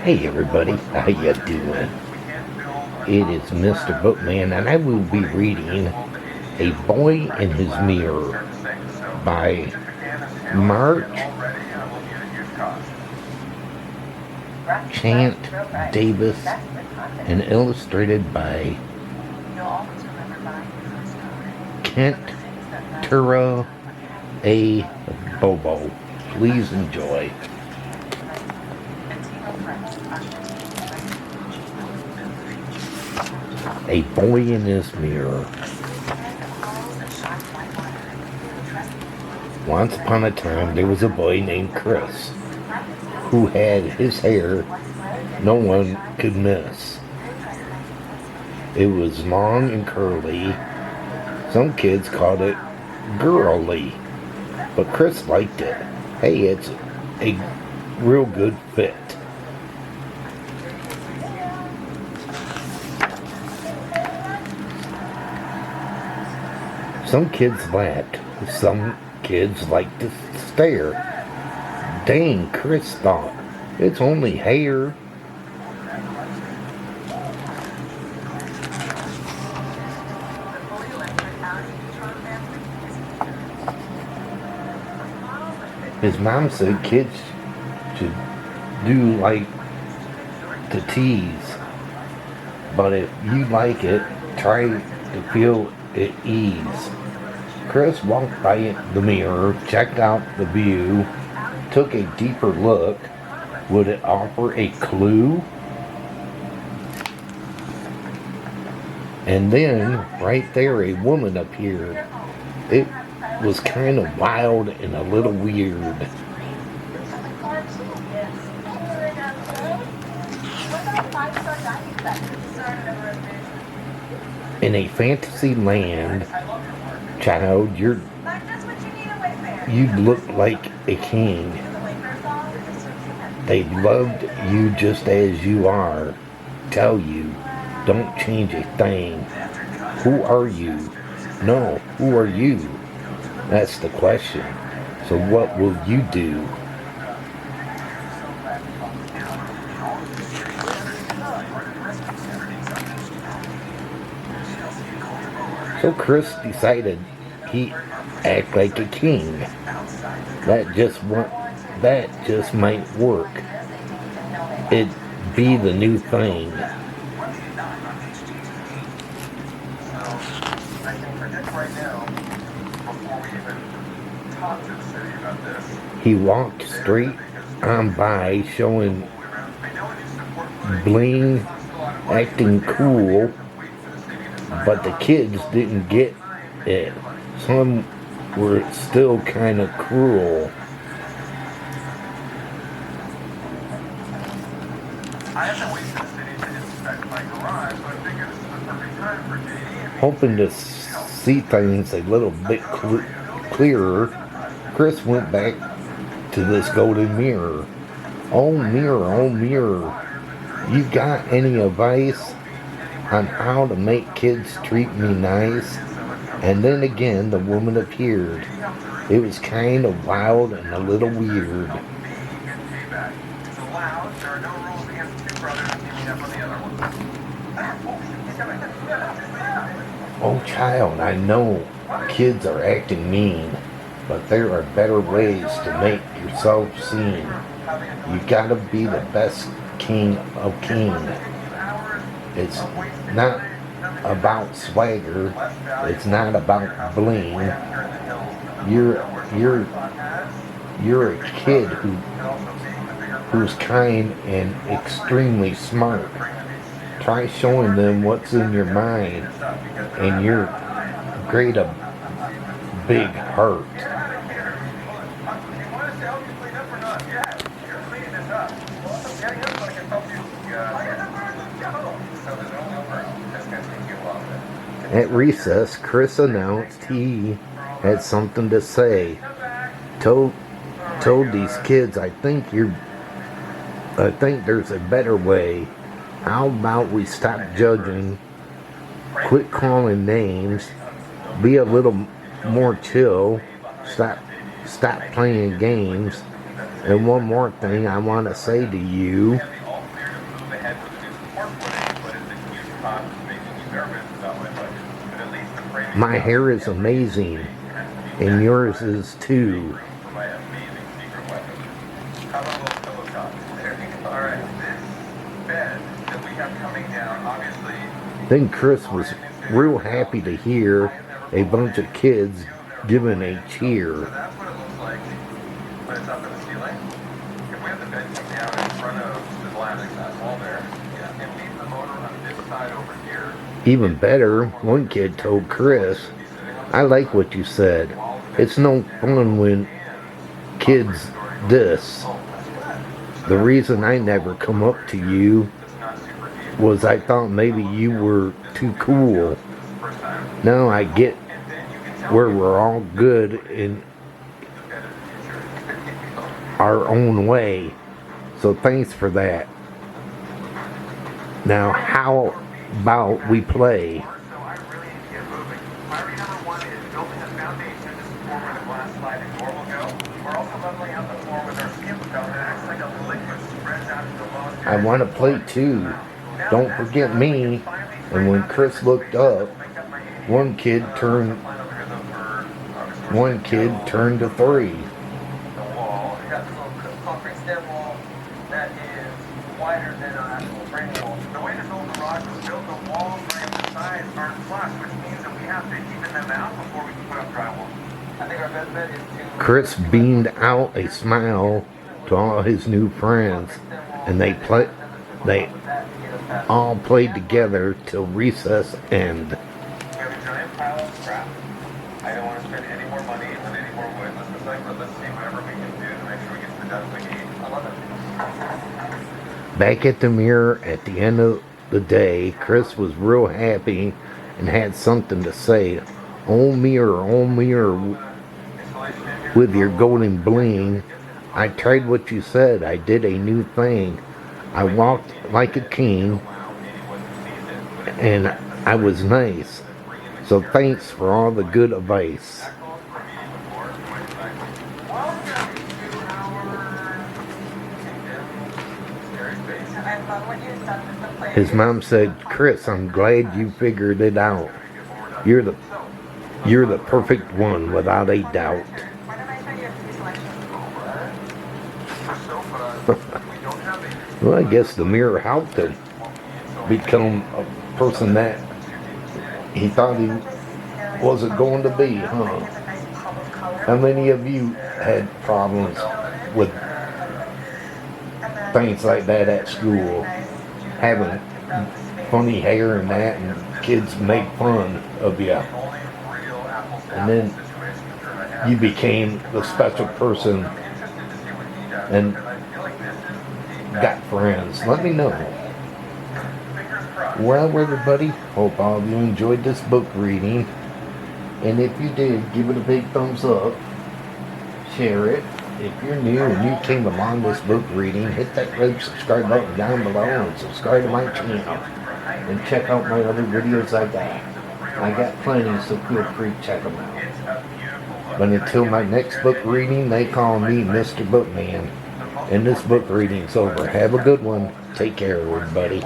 Hey everybody, how you doing? It is Mr. Bookman, and I will be reading A Boy in His Mirror by Marchant Davis and illustrated by Keturah Babo. Please enjoy. A Boy in His Mirror. Once upon a time there was a boy named Chris who had his hair no one could miss. It was long and curly. Some kids called it girly, but Chris liked it. Hey, it's a real good fit. Some kids laughed. Some kids liked to stare. Dang, Chris thought, it's only hair. His mom said kids should do like to tease, but if you like it, try to feel at ease. Chris walked by the mirror, checked out the view, took a deeper look. Would it offer a clue? And then, right there, a woman appeared. It was kind of wild and a little weird. In a fantasy land, child, you'd look like a king. They loved you just as you are. Tell you, don't change a thing. Who are you? No, who are you? That's the question. So what will you do? So Chris decided he'd act like a king. That just might work. It'd be the new thing. He walked straight on by, showing bling, acting cool, but the kids didn't get it. Some were still kind of cruel. Hoping to see things a little bit clearer, Chris went back to this golden mirror. Oh mirror, you got any advice on how to make kids treat me nice? And then again the woman appeared. It was kind of wild and a little weird. Oh child, I know kids are acting mean, but there are better ways to make yourself seen. You gotta be the best king of kings. It's not about swagger. It's not about bling. You're a kid who's kind and extremely smart. Try showing them what's in your mind and your great big heart. At recess, Chris announced he had something to say. Told these kids, I think there's a better way. How about we stop judging, quit calling names, be a little more chill, stop playing games, And one more thing I want to say to you. My hair is amazing, and yours is too. Then Chris was real happy to hear a bunch of kids giving a cheer. Even better, one kid told Chris, "I like what you said. It's no fun when kids this. The reason I never come up to you was I thought maybe you were too cool. Now I get where we're all good in our own way. So thanks for that. Now how about we play?" "I want to play too. Don't forget me." And when Chris looked up, one kid turned to 3. Chris beamed out a smile to all his new friends, and they all played together till recess ended. Back at the mirror at the end of the day, Chris was real happy and had something to say. Oh mirror, with your golden bling, I tried what you said, I did a new thing. I walked like a king, and I was nice. So thanks for all the good advice. His mom said, "Chris, I'm glad you figured it out. You're the perfect one, without a doubt." Well, I guess the mirror helped him become a person that he thought he wasn't going to be, huh? How many of you had problems with things like that at school? Having funny hair and that, and kids make fun of you. And then you became the special person and got friends. Let me know. Well, everybody, hope all of you enjoyed this book reading. And if you did, give it a big thumbs up. Share it. If you're new and you came along this book reading, hit that red subscribe button down below and subscribe to my channel. And check out my other videos I got plenty, so feel free to check them out. But until my next book reading, they call me Mr. Bookman. And this book reading's over. Have a good one. Take care, everybody.